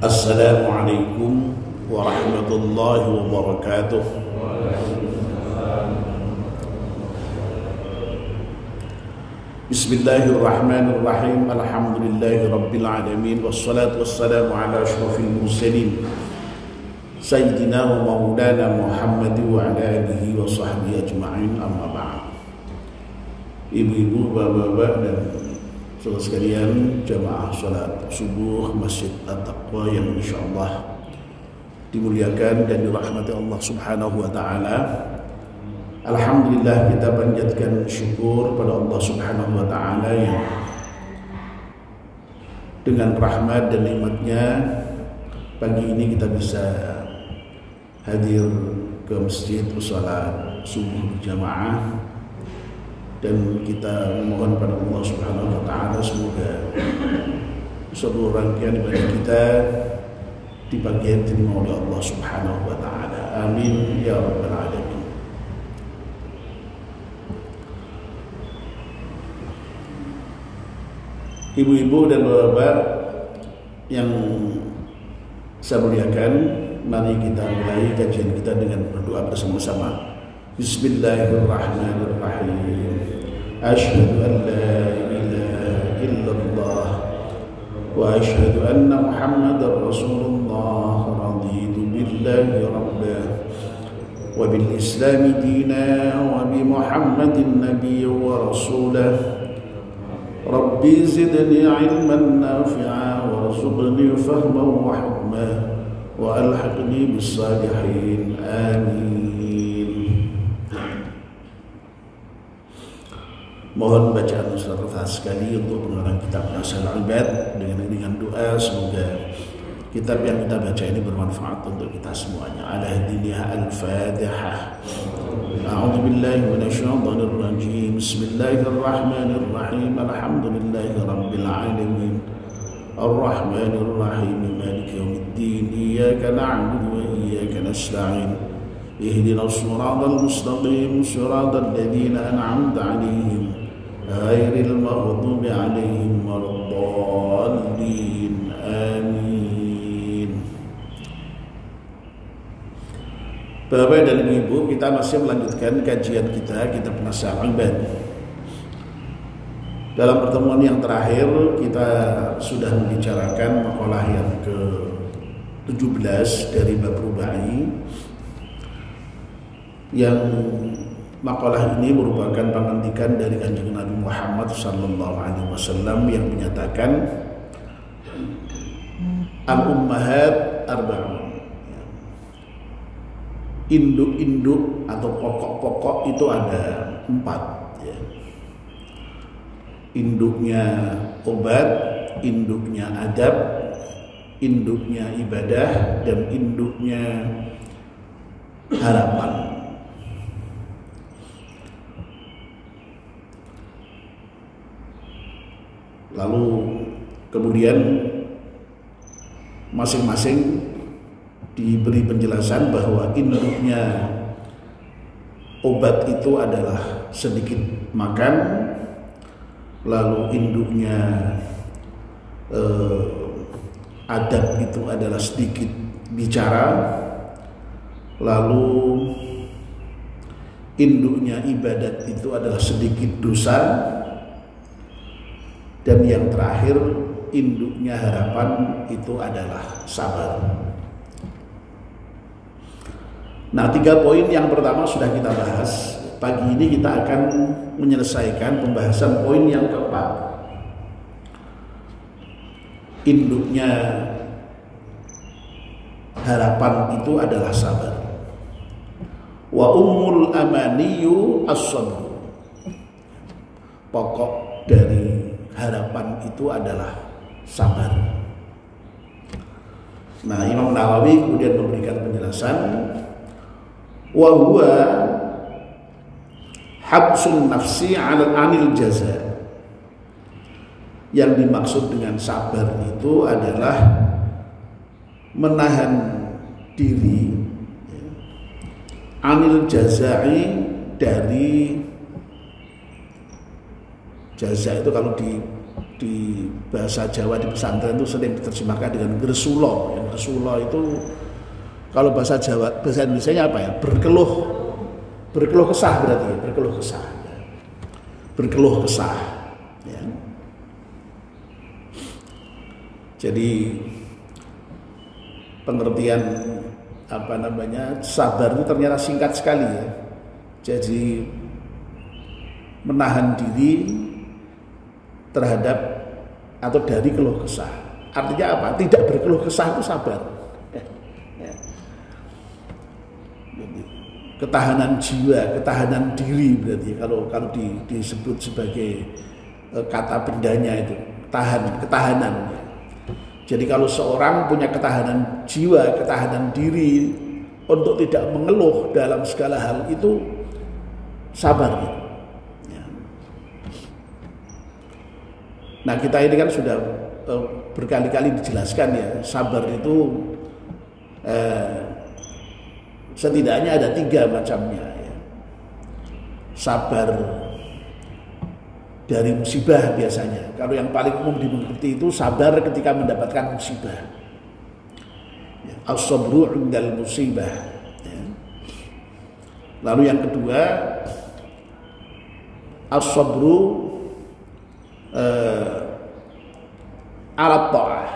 Assalamualaikum warahmatullahi wabarakatuh. Bismillahirrahmanirrahim. Alhamdulillahi rabbil alamin. Wassalatu wassalamu ala asyrafil mursalin Sayyidina wa maulana Muhammad wa ala alihi wa sahbihi ajma'in, amma ba'd. Ibu-ibu, bapak-bapak dan saudara sekalian, jamaah salat subuh Masjid At-Taqwa yang insyaallah dimuliakan dan dirahmati Allah Subhanahu wa taala. Alhamdulillah, kita panjatkan syukur pada Allah Subhanahu wa taala yang dengan rahmat dan nikmatnya pagi ini kita bisa hadir ke masjid salat subuh berjamaah, dan kita memohon pada Allah Subhanahu wa taala semoga seluruh rangkaian ibadah kita di pagi hari diterima oleh Allah Subhanahu wa taala. Amin ya rabbal alamin. Ibu-ibu dan bapak yang saya muliakan, mari kita mulai kajian kita dengan berdoa bersama-sama. Bismillahirrahmanirrahim. Asyhadu an la ilaha illallah wa asyhadu anna Muhammadar Rasulullah. Raditu billahi rabban wa bil Islam dina wa bi Muhammadin nabiyyan wa rasulah. Rabbi zidni ilman nafi'a warzuqni fahman wa hukma wa alhiqni bis salihin. Amin. Mohon bacaan Ustaz sekali untuk pengarang kitab Nasal Ibad dengan doa semoga kitab yang kita baca ini bermanfaat untuk kita semuanya. Al-Hadiniyah Al-Fatihah. A'udzu billahi minasyaitonir rajim. Bismillahirrahmanirrahim. Alhamdulillahi rabbil alamin. Ar-Rahmanir Rahim. Maliki yaumiddin. Iyyaka na'budu wa iyyaka nasta'in. Ihdinas siratal mustaqim. Siratal ladzina an'amta 'alaihim ghairil maghdubi 'alaihim waladdallin. Amin. Bapak dan Ibu, kita masih melanjutkan kajian kita kitab Nasal Ibad. Dalam pertemuan yang terakhir kita sudah membicarakan makalah yang ke-17 dari bab rubai, yang makalah ini merupakan pengantikan dari Kanjeng Nabi Muhammad sallallahu alaihi wasallam yang menyatakan al-ummahat arba'un. Induk-induk atau pokok-pokok itu ada 4 ya. Induknya obat, induknya adab, induknya ibadah, dan induknya harapan. Lalu kemudian masing-masing diberi penjelasan bahwa induknya obat itu adalah sedikit makan, lalu induknya adab itu adalah sedikit bicara, lalu induknya ibadat itu adalah sedikit dosa, dan yang terakhir induknya harapan itu adalah sabar. Nah, 3 poin yang pertama sudah kita bahas. Pagi ini kita akan menyelesaikan pembahasan poin yang keempat. Induknya harapan itu adalah sabar. Wa ummul amaniyu as-sabr. Pokok dari harapan itu adalah sabar. Nah, Imam Nawawi kemudian memberikan penjelasan, wa huwa habsun nafsi 'anil jaza. Yang dimaksud dengan sabar itu adalah menahan diri 'anil jazai, dari jaza itu kalau di bahasa Jawa di pesantren itu sering diterjemahkan dengan gersulo. Yang gersulo itu kalau bahasa Jawa, bahasa Indonesianya apa ya? Berkeluh kesah berarti ya, berkeluh kesah. Berkeluh kesah. Ya. Jadi pengertian sabar itu ternyata singkat sekali ya. Jadi menahan diri terhadap atau dari keluh kesah. Artinya apa? Tidak berkeluh kesah itu sabar. Ketahanan jiwa, ketahanan diri berarti kalau disebut sebagai kata bendanya itu ketahanan. Jadi kalau seorang punya ketahanan jiwa, ketahanan diri untuk tidak mengeluh dalam segala hal itu sabar. Ya. Nah kita ini kan sudah berkali-kali dijelaskan ya, sabar itu setidaknya ada 3 macamnya ya. Sabar dari musibah biasanya. Kalau yang paling umum dimengerti itu sabar ketika mendapatkan musibah. Ya. As-sabru 'indal musibah. Ya. Lalu yang kedua as-sabru ala ta'ah.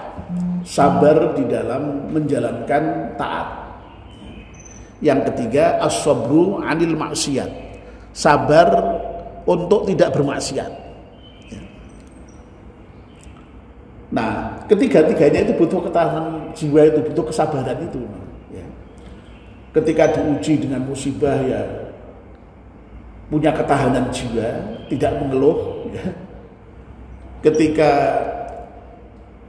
Sabar di dalam menjalankan taat. Yang ketiga as-sabru 'anil maksiat. Sabar untuk tidak bermaksiat. Nah, ketiga-tiganya itu butuh ketahanan jiwa, itu butuh kesabaran itu. Ya. Ketika diuji dengan musibah ya punya ketahanan jiwa, tidak mengeluh. Ya. Ketika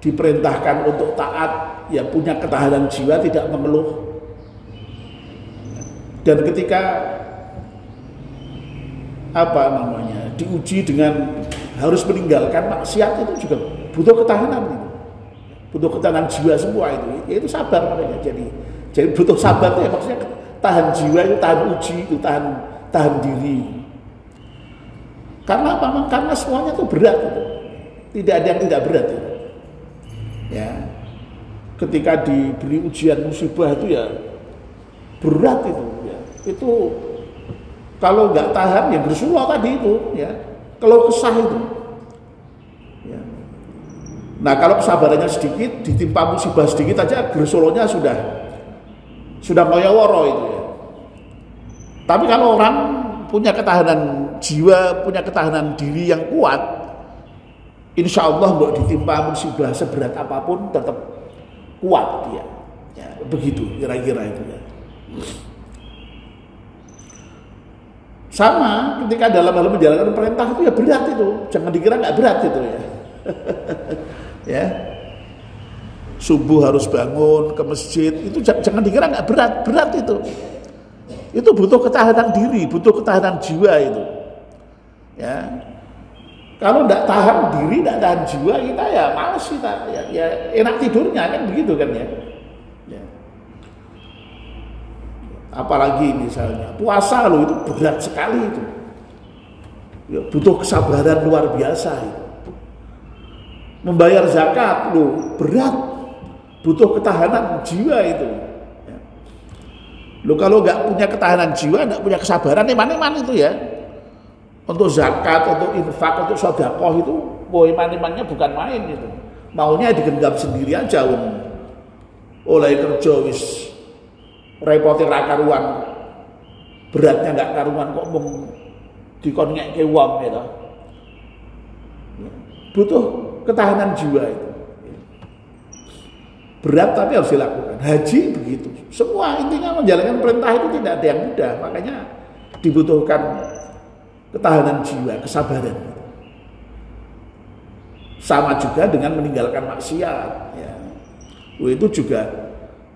diperintahkan untuk taat, ya punya ketahanan jiwa, tidak mengeluh. Dan ketika diuji dengan harus meninggalkan maksiat itu juga butuh ketahanan gitu. Butuh ketahanan jiwa semua itu sabar makanya. Jadi butuh sabar itu ya maksudnya tahan jiwa itu, tahan uji itu, tahan diri. Karena apa? Karena semuanya itu berat itu. Tidak ada yang tidak berat itu. Ya. Ketika diberi ujian musibah itu ya berat itu ya. Itu kalau nggak tahan yang bersulah tadi itu ya, kalau kesah itu ya. Nah kalau kesabarannya sedikit ditimpa musibah sedikit aja gersolonya sudah ngoyoworo itu ya. Tapi kalau orang punya ketahanan jiwa, punya ketahanan diri yang kuat, insya Allah mau ditimpa musibah seberat apapun tetap kuat dia ya, begitu kira-kira itu ya. Sama ketika dalam hal menjalankan perintah itu ya berat itu. Jangan dikira nggak berat itu ya. Ya. Subuh harus bangun ke masjid itu jangan dikira nggak berat. Berat itu. Itu butuh ketahanan diri, butuh ketahanan jiwa itu. Ya. Kalau nggak tahan diri, nggak tahan jiwa kita ya malas kita. Ya enak tidurnya kan begitu kan ya. Apalagi misalnya puasa loh itu berat sekali itu ya, butuh kesabaran luar biasa itu. Membayar zakat loh berat, butuh ketahanan jiwa itu ya. Loh kalau nggak punya ketahanan jiwa, nggak punya kesabaran iman itu ya, untuk zakat, untuk infak, untuk sedekah itu iman-imannya bukan main itu. Maunya digenggam sendiri aja oleh kerja wis repoti ra karuan, beratnya nggak karuan kok dikon ngeke wong gitu. Butuh ketahanan jiwa itu. Berat tapi harus dilakukan. Haji begitu. Semua intinya menjalankan perintah itu tidak ada yang mudah, makanya dibutuhkan ketahanan jiwa, kesabaran. Sama juga dengan meninggalkan maksiat. Ya. Itu juga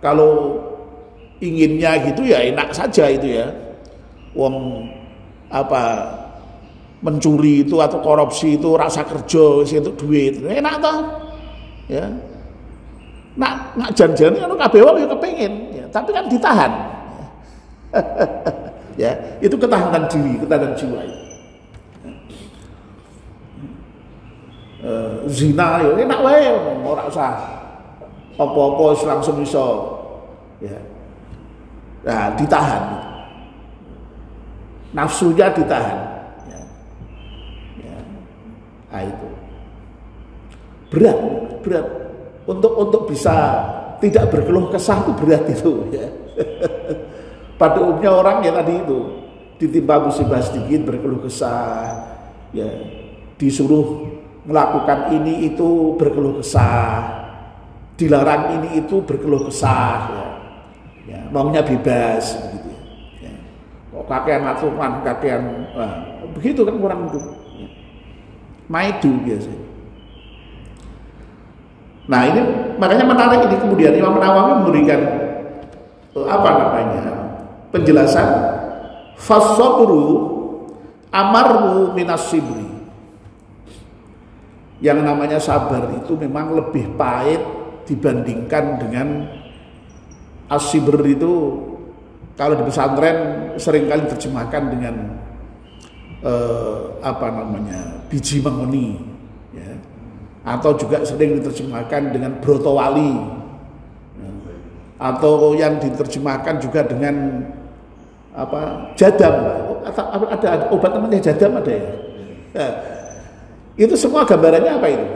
kalau inginnya gitu ya enak saja itu ya. Wong mencuri itu atau korupsi itu rasa kerja itu duit. Enak toh. Ya. Nak jan-jan ngono kabeh wong ya kepengin, ya, tapi kan ditahan. Ya, itu ketahanan diri, ketahanan jiwa itu. zina ya enak wae ora usah apa-apa langsung iso ya. Nah, ditahan. Nafsunya ditahan. Ya. Ya. Nah, itu. Berat. Untuk bisa tidak berkeluh kesah itu berat itu ya. Pada umumnya orang ya tadi itu ditimpa musibah sedikit berkeluh kesah, ya disuruh melakukan ini itu berkeluh kesah, dilarang ini itu berkeluh kesah, ya maunya bebas begitu. Ya. Kok kakean aturan, kakean begitu kan orang itu, ya. Maidu biasanya. Nah ini makanya menarik ini kemudian Imam Nawawi memberikan penjelasan fasabru amaru minas sibri. Yang namanya sabar itu memang lebih pahit dibandingkan dengan as-sibr itu kalau di pesantren seringkali diterjemahkan dengan biji mengoni ya. Atau juga sering diterjemahkan dengan brotowali ya. Atau yang diterjemahkan juga dengan jadam, ada obat namanya jadam ada ya. Ya. Itu semua gambarannya apa itu?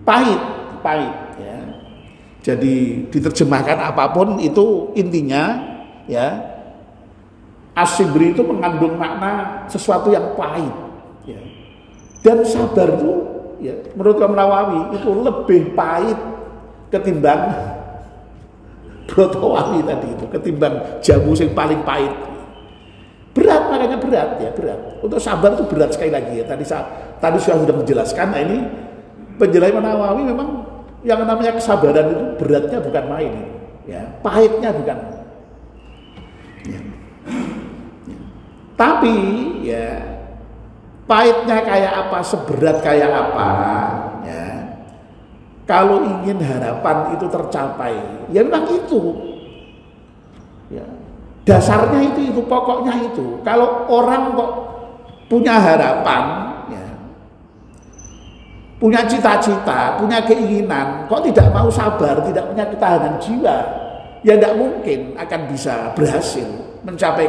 Pahit ya. Jadi diterjemahkan apapun itu intinya ya as-sibri itu mengandung makna sesuatu yang pahit ya. Dan sabar itu ya, menurut Imam Nawawi itu lebih pahit ketimbang brotowali tadi itu, ketimbang jamu yang paling pahit. Berat, makanya berat. Untuk sabar itu berat sekali lagi ya. Tadi sudah menjelaskan. Nah ini penjelasan Imam Nawawi memang yang namanya kesabaran itu beratnya bukan main, ya, pahitnya bukan. Ya. Tapi ya pahitnya kayak apa, seberat kayak apa, ya. Kalau ingin harapan itu tercapai, ya memang itu. Ya. Dasarnya itu pokoknya itu. Kalau orang kok punya harapan, ya, punya cita-cita, punya keinginan, kok tidak mau sabar, tidak punya ketahanan jiwa, ya tidak mungkin akan bisa berhasil mencapai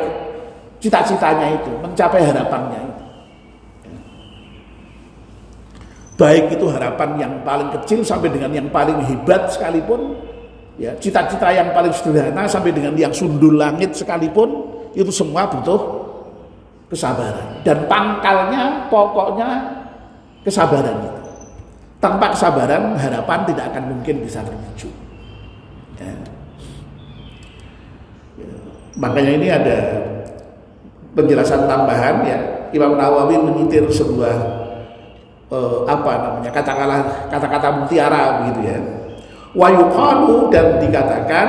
cita-citanya itu, mencapai harapannya itu. Baik itu harapan yang paling kecil sampai dengan yang paling hebat sekalipun, ya, cita-cita yang paling sederhana sampai dengan yang sundul langit sekalipun, itu semua butuh kesabaran. Dan pangkalnya, pokoknya kesabaran itu. Tanpa kesabaran, harapan tidak akan mungkin bisa terwujud. Ya. Ya. Makanya ini ada penjelasan tambahan ya. Imam Nawawi menyitir sebuah kata-kata mutiara begitu ya. Wa yuqalu, dan dikatakan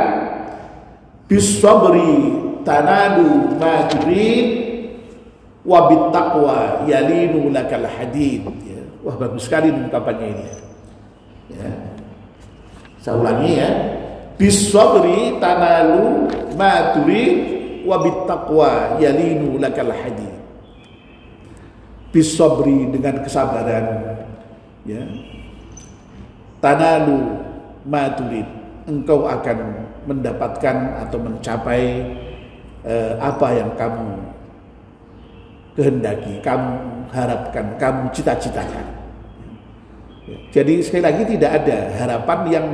bisabri tanadu ma turid wa bittaqwa yalinu lakal hadid ya. Wah bagus sekali ungkapannya ini ya. Saya ulangi ya. Bisabri tanalu ma turid wa bittaqwa yalinu lakal hadid. Bisabri, dengan kesabaran ya. Tanalu ma turid, engkau akan mendapatkan atau mencapai apa yang kamu kehendaki, kamu harapkan, kamu cita-citakan. Jadi sekali lagi tidak ada harapan yang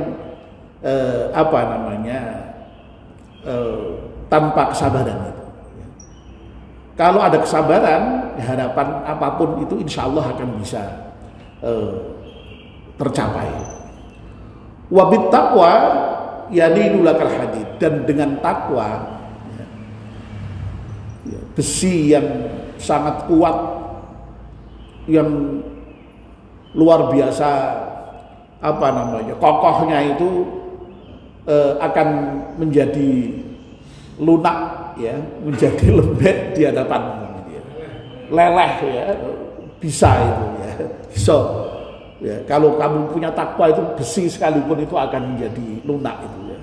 tanpa kesabaran itu. Kalau ada kesabaran, harapan apapun itu insya Allah akan bisa tercapai. Wabit taqwa yalinu lakal hadid, dan dengan takwa ya, besi yang sangat kuat, yang luar biasa kokohnya itu akan menjadi lunak ya, menjadi lembek di hadapan ya. Leleh ya, bisa itu ya. So ya, kalau kamu punya takwa itu besi sekalipun itu akan menjadi lunak itu ya.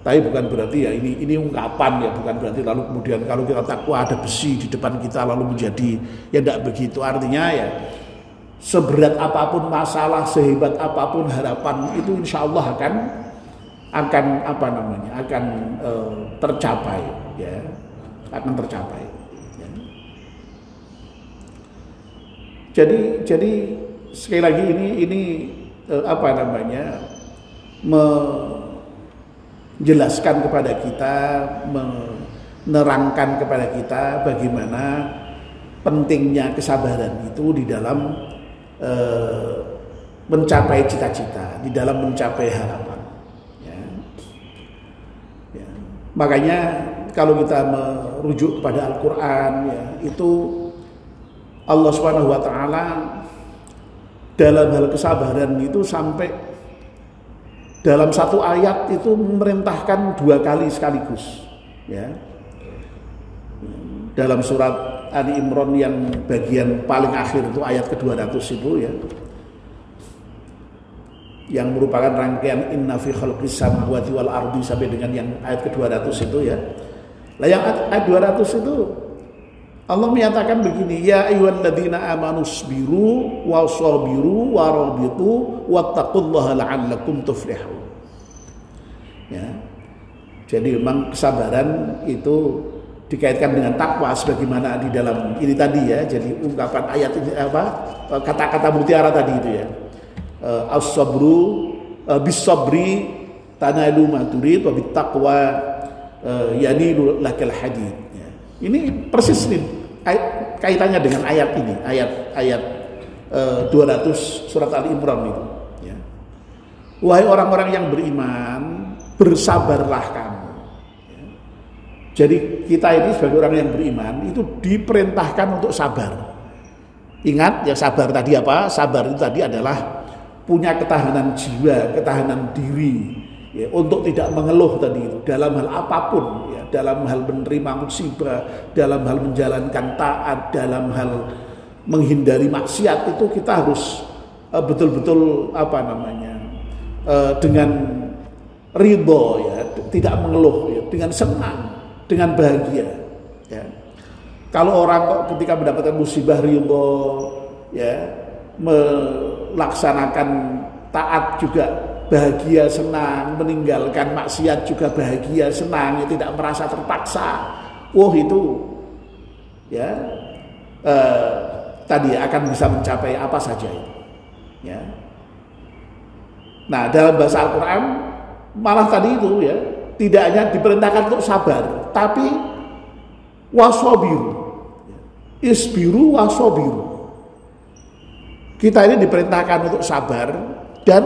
Tapi bukan berarti ya ini ungkapan ya, bukan berarti lalu kemudian kalau kita takwa ada besi di depan kita lalu menjadi, ya tidak begitu. Artinya ya seberat apapun masalah, sehebat apapun harapan, itu insya Allah akan tercapai, ya, akan tercapai. Ya. Jadi sekali lagi ini menjelaskan kepada kita, menerangkan kepada kita bagaimana pentingnya kesabaran itu di dalam mencapai cita-cita, di dalam mencapai harapan. Ya. Ya. Makanya kalau kita merujuk kepada Al-Quran, ya, itu Allah Subhanahu Wa Taala dalam hal kesabaran itu sampai dalam satu ayat itu memerintahkan 2 kali sekaligus. Ya. Dalam surat Ali Imran yang bagian paling akhir itu ayat ke-200 itu, ya, yang merupakan rangkaian inna fi khalqis samawati wal ardi sampai dengan yang ayat ke-200 itu, ya. Lah yang ayat 200 itu Allah menyatakan begini, ya ayyuhalladzina amanu sabiru wasabiru warabitu wattaqullaha la'allakum tuflihun. Ya. Jadi memang kesabaran itu dikaitkan dengan takwa sebagaimana di dalam ini tadi, ya. Jadi ungkapan ayat ini kata-kata mutiara tadi itu, ya. As-sabru bis-sabri tanalu ma turid wa bit-taqwa yanilu lakal hadid. Ya. Ini persis nih kaitannya dengan ayat ini, ayat 200 surat Ali Imran itu, ya. Wahai orang-orang yang beriman, bersabarlah kamu. Jadi kita ini sebagai orang yang beriman itu diperintahkan untuk sabar. Ingat ya, sabar tadi apa? Sabar itu tadi adalah punya ketahanan jiwa, ketahanan diri, ya, untuk tidak mengeluh tadi itu dalam hal apapun, ya, dalam hal menerima musibah, dalam hal menjalankan taat, dalam hal menghindari maksiat, itu kita harus betul-betul dengan ridho, ya, tidak mengeluh, ya, dengan senang, dengan bahagia, ya. Kalau orang kok ketika mendapatkan musibah ridho, ya, melaksanakan taat juga bahagia senang, meninggalkan maksiat juga bahagia senang, ya, tidak merasa terpaksa, itu, ya, tadi akan bisa mencapai apa saja itu, ya. Nah, dalam bahasa Al-Quran malah tadi itu, ya, tidak hanya diperintahkan untuk sabar, tapi wasobiru, isbiru wasobiru. Kita ini diperintahkan untuk sabar dan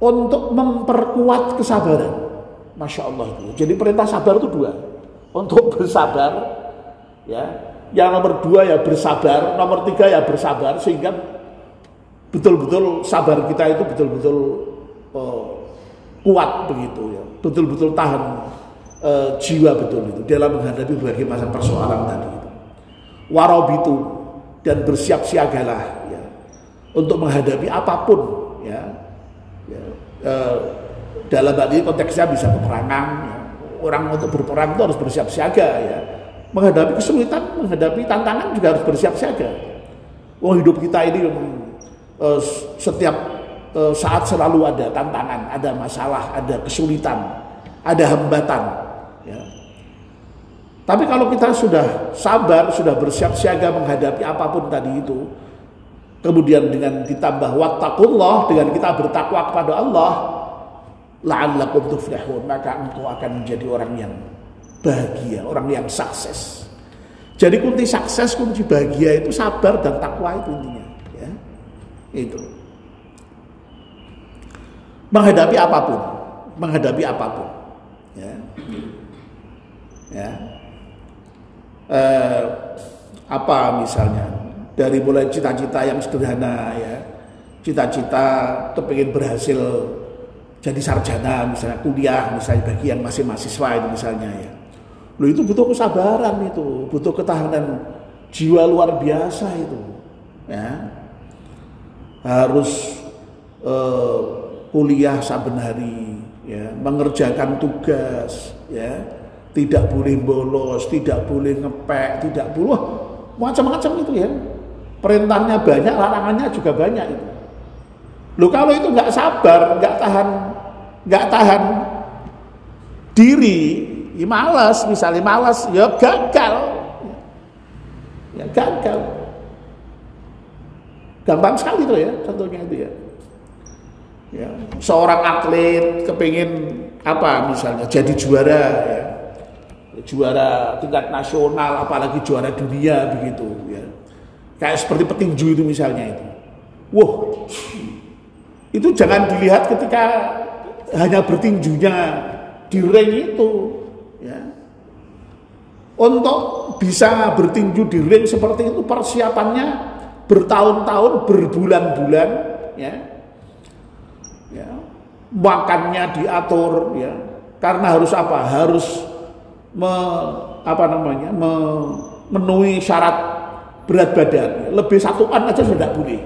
untuk memperkuat kesabaran. Masya Allah itu. Jadi perintah sabar itu 2. Untuk bersabar, ya. Yang nomor 2 ya bersabar, nomor 3 ya bersabar, sehingga betul-betul sabar kita itu betul-betul kuat begitu, ya, betul-betul tahan jiwa betul itu dalam menghadapi berbagai macam persoalan tadi itu. Warabitu, dan bersiap siagalah, ya, untuk menghadapi apapun, ya, dalam hal ini konteksnya bisa peperangan, ya. Orang untuk berperang itu harus bersiap siaga, ya. Menghadapi kesulitan, menghadapi tantangan juga harus bersiap siaga. Hidup kita ini setiap saat selalu ada tantangan, ada masalah, ada kesulitan, ada hambatan, ya. Tapi kalau kita sudah sabar, sudah bersiap siaga menghadapi apapun tadi itu, kemudian dengan ditambah wattaqullah, dengan kita bertakwa kepada Allah, la'allakum tuflihun, maka engkau akan menjadi orang yang bahagia, orang yang sukses. Jadi kunci sukses, kunci bahagia itu sabar dan takwa itu intinya, ya. Itu. Menghadapi apapun, ya. Ya. Apa misalnya dari mulai cita-cita yang sederhana, ya, cita-cita kepingin berhasil jadi sarjana misalnya, kuliah misalnya bagi yang masih mahasiswa itu misalnya, ya, itu butuh kesabaran, itu butuh ketahanan jiwa luar biasa itu, ya. Harus kuliah saben hari, ya, mengerjakan tugas, ya, tidak boleh bolos, tidak boleh ngepek, tidak boleh macam-macam itu, ya. perintahnya banyak, larangannya juga banyak itu. Loh kalau itu nggak sabar, nggak tahan diri, ya malas, misalnya malas, ya gagal. Ya gagal. Gampang sekali tuh ya, contohnya itu ya. Ya, seorang atlet kepingin apa misalnya jadi juara ya. Juara tingkat nasional apalagi juara dunia begitu ya. Kayak seperti petinju itu misalnya itu. Wah. Itu jangan dilihat ketika hanya bertinjunya di ring itu ya. Untuk bisa bertinju di ring seperti itu persiapannya bertahun-tahun, berbulan-bulan ya. Ya, makannya diatur ya, karena harus apa? Harus memenuhi syarat berat badan. Lebih satuan aja sudah boleh.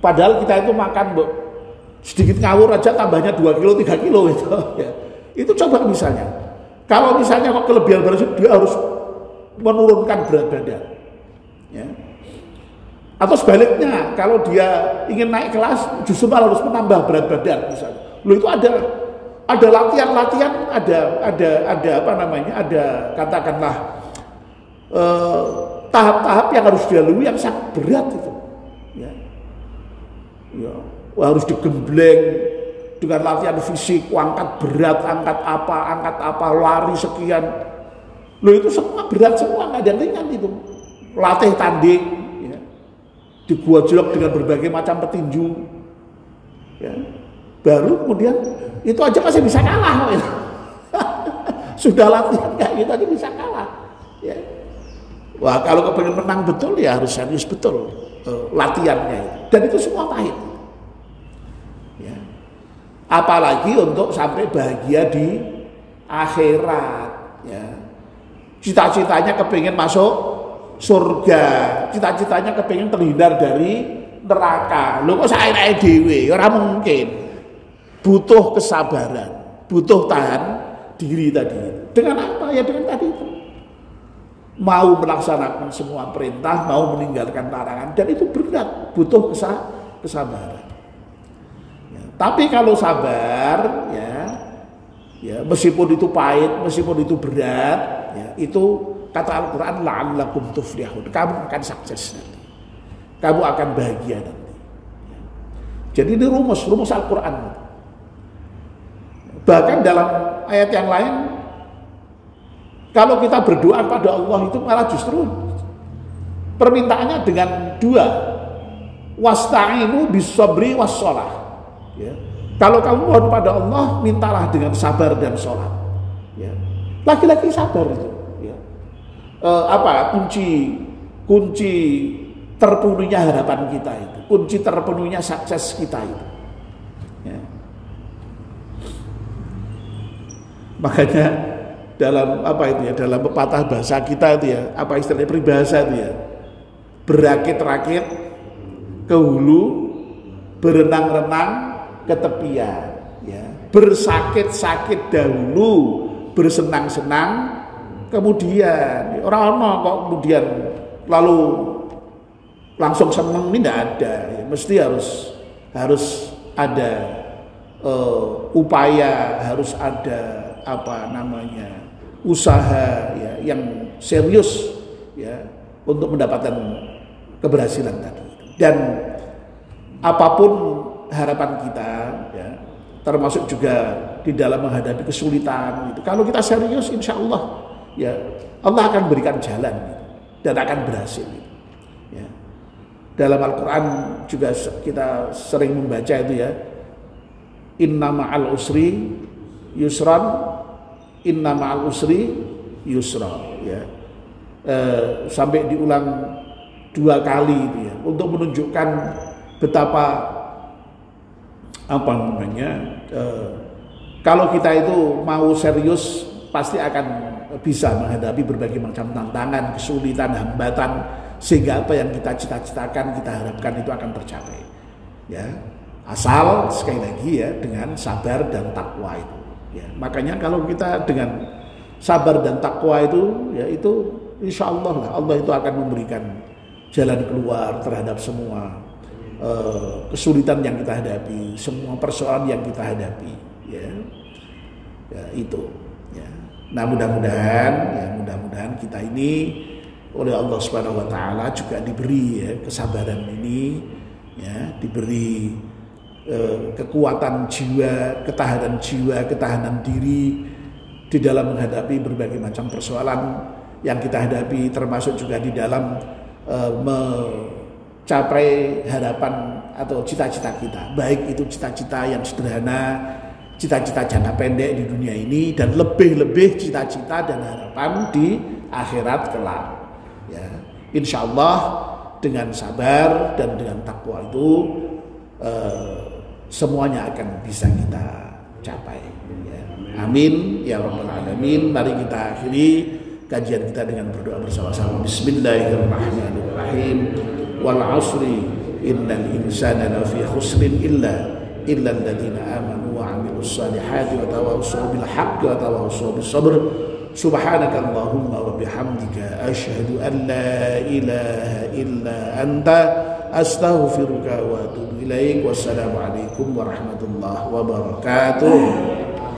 Padahal kita itu makan sedikit ngawur aja tambahnya 2 kilo 3 kilo itu ya. Itu coba misalnya. Kalau misalnya kok kelebihan berat dia harus menurunkan berat badan. Ya. Atau sebaliknya, kalau dia ingin naik kelas, justru malah harus menambah berat badan misalnya. Loh itu ada latihan-latihan, ada apa namanya, ada katakanlah tahap-tahap yang harus dilalui yang sangat berat itu. Ya. Ya. Harus digembleng dengan latihan fisik, angkat berat, angkat apa, lari sekian. Loh itu semua berat semua, nggak ada yang ringan itu. Latih tanding. Digojlok dengan berbagai macam petinju ya. Baru kemudian itu aja masih bisa kalah ya. Sudah latihan kayak gitu aja bisa kalah ya. Wah kalau kepengen menang betul ya harus serius betul latihannya dan itu semua pahit ya. Apalagi untuk sampai bahagia di akhirat ya. Cita-citanya kepengen masuk surga, cita-citanya kepingin terhindar dari neraka. Lho kok saenake dhewe, ora mungkin. Butuh kesabaran, butuh tahan diri tadi. Dengan apa? Ya dengan tadi itu. Mau melaksanakan semua perintah, mau meninggalkan larangan dan itu berat, butuh kesabaran. Ya, tapi kalau sabar ya meskipun itu pahit, meskipun itu berat, ya itu kata Al-Quran, la'allakum tuflihun. Kamu akan sukses nanti. Kamu akan bahagia nanti. Jadi ini rumus Al-Quran. Bahkan dalam ayat yang lain, kalau kita berdoa pada Allah itu malah justru permintaannya dengan dua. Wasta'inu bis-sabri was-shalah. Ya. Kalau kamu mohon pada Allah, mintalah dengan sabar dan sholat. Ya. Lagi-lagi sabar itu. Kunci terpenuhnya harapan kita itu, kunci terpenuhnya sukses kita itu ya. Makanya dalam dalam pepatah bahasa kita itu ya, apa istilahnya peribahasa itu ya, berakit-rakit ke hulu, berenang-renang ke tepian ya. Bersakit-sakit dahulu, bersenang-senang kemudian. Orang kok kemudian lalu langsung seneng, ini tidak ada ya. Mesti harus ada upaya, harus ada usaha ya yang serius ya untuk mendapatkan keberhasilan tadi. Dan apapun harapan kita ya, termasuk juga di dalam menghadapi kesulitan gitu. Kalau kita serius, insya Allah ya Allah akan berikan jalan gitu, dan akan berhasil gitu. Ya. Dalam Al-Quran juga kita sering membaca itu ya, inna ma'al usri yusran, inna ma'al usri yusra ya. Sampai diulang 2 kali itu ya, untuk menunjukkan betapa kalau kita itu mau serius pasti akan bisa menghadapi berbagai macam tantangan, kesulitan, hambatan, sehingga apa yang kita cita-citakan, kita harapkan itu akan tercapai. Ya, asal sekali lagi ya dengan sabar dan takwa itu. Ya, makanya kalau kita dengan sabar dan takwa itu, ya itu insya Allah lah Allah itu akan memberikan jalan keluar terhadap semua kesulitan yang kita hadapi, semua persoalan yang kita hadapi, ya itu. Ya. Nah mudah-mudahan kita ini oleh Allah Subhanahu Wa Taala juga diberi kesabaran ini, ya, diberi kekuatan jiwa, ketahanan diri di dalam menghadapi berbagai macam persoalan yang kita hadapi, termasuk juga di dalam mencapai harapan atau cita-cita kita, baik itu cita-cita yang sederhana, cita-cita jangka pendek di dunia ini, dan lebih-lebih cita-cita dan harapan di akhirat kelak. Ya, insya Allah dengan sabar dan dengan takwa itu semuanya akan bisa kita capai. Ya. Amin ya rabbal alamin. Mari kita akhiri kajian kita dengan berdoa bersama-sama. Bismillahirrahmanirrahim. Wal 'ashri innal insana lafi khusrin illa alladziina aamanu wa 'amilus shalihati wa tawassaw bil haqqi wa tawassaw bis sabr. Subhanaka Allahumma wa bihamdika asyhadu an la ilaha illa anta astaghfiruka wa atubu ilaik. Wassalamu alaikum warahmatullahi wabarakatuh.